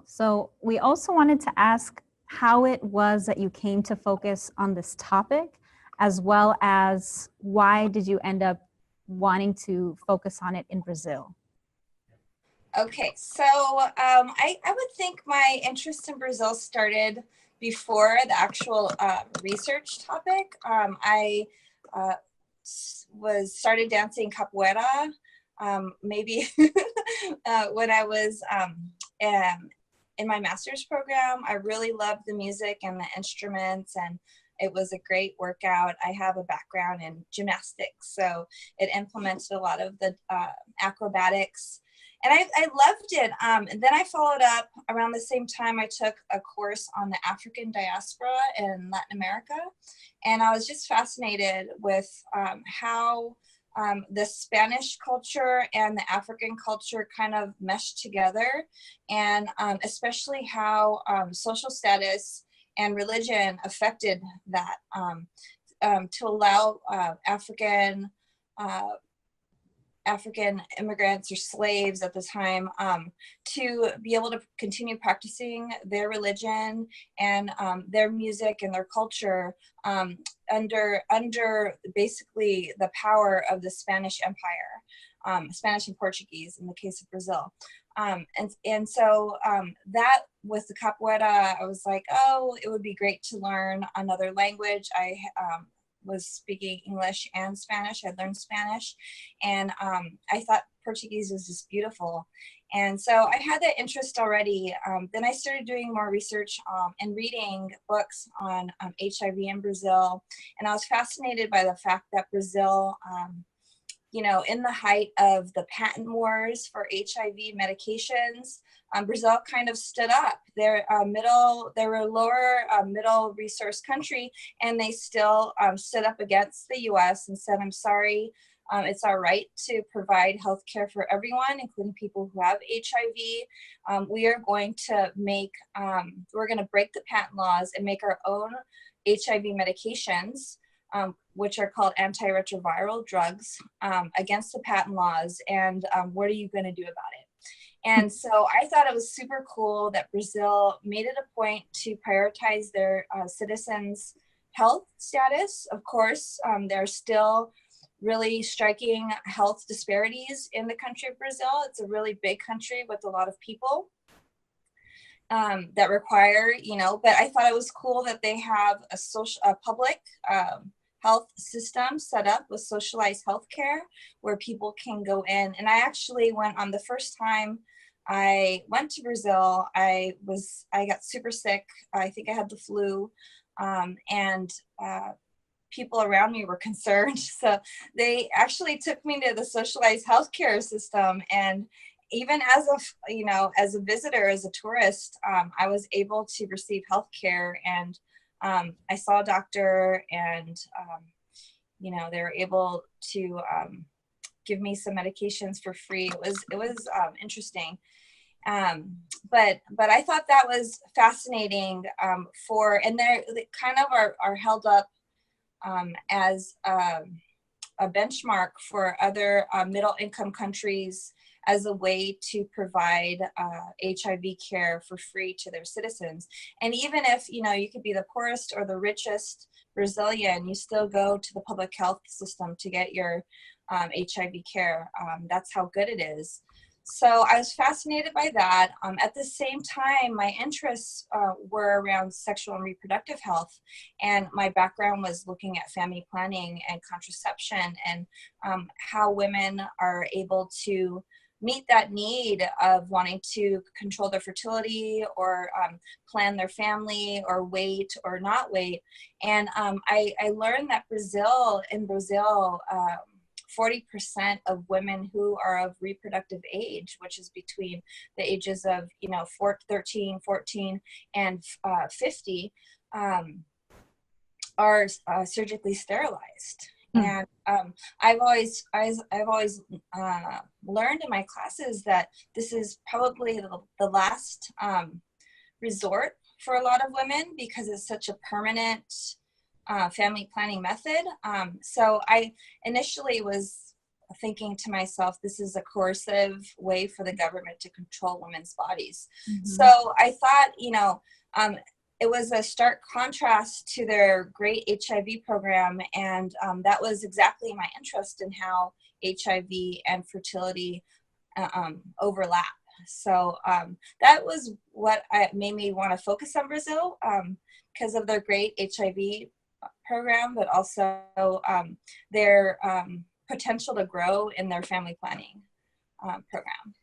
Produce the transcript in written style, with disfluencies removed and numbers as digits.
So we also wanted to ask how it was that you came to focus on this topic, as well as why did you end up wanting to focus on it in Brazil? Okay, so I would think my interest in Brazil started before the actual research topic. I uh, was started dancing capoeira maybe when I was in my master's program. I really loved the music and the instruments, and it was a great workout. I have a background in gymnastics, so it implemented a lot of the acrobatics, and I loved it. And then I followed up around the same time. I took a course on the African diaspora in Latin America, and I was just fascinated with how the Spanish culture and the African culture kind of meshed together, and especially how social status and religion affected that, to allow uh, African immigrants or slaves at the time to be able to continue practicing their religion and their music and their culture under basically the power of the Spanish Empire, Spanish and Portuguese in the case of Brazil. So that with the capoeira, I was like, oh, it would be great to learn another language. I was speaking English and Spanish. I learned Spanish, and I thought Portuguese was just beautiful. And so I had that interest already. Then I started doing more research and reading books on HIV in Brazil. And I was fascinated by the fact that Brazil, in the height of the patent wars for HIV medications, Brazil kind of stood up. They're they were a lower middle resource country, and they still stood up against the US and said, I'm sorry, it's our right to provide health care for everyone, including people who have HIV. We are going to we're going to break the patent laws and make our own HIV medications, which are called antiretroviral drugs, against the patent laws. And what are you going to do about it? And so I thought it was super cool that Brazil made it a point to prioritize their citizens' health status. Of course, there are still really striking health disparities in the country of Brazil. It's a really big country with a lot of people that require, but I thought it was cool that they have a public health system set up with socialized healthcare where people can go in. And I actually went on the first time I went to Brazil. I got super sick. I think I had the flu, and people around me were concerned. So they actually took me to the socialized healthcare system. And even as a visitor, as a tourist, I was able to receive healthcare, and I saw a doctor, and they were able to give me some medications for free. It was interesting, but I thought that was fascinating. And they kind of are held up as a benchmark for other middle income countries as a way to provide HIV care for free to their citizens. And even if, you could be the poorest or the richest Brazilian, you still go to the public health system to get your HIV care. That's how good it is. So I was fascinated by that. At the same time, my interests were around sexual and reproductive health. And my background was looking at family planning and contraception, and how women are able to meet that need of wanting to control their fertility or plan their family or wait or not wait. And I learned that in Brazil, 40% of women who are of reproductive age, which is between the ages of 13, 14, and 50, are surgically sterilized. And I've always learned in my classes that this is probably the last resort for a lot of women, because it's such a permanent family planning method. So I initially was thinking to myself, this is a coercive way for the government to control women's bodies. Mhm. So I thought, it was a stark contrast to their great HIV program, and that was exactly my interest in how HIV and fertility overlap. So that was what made me want to focus on Brazil, because of their great HIV program, but also their potential to grow in their family planning program.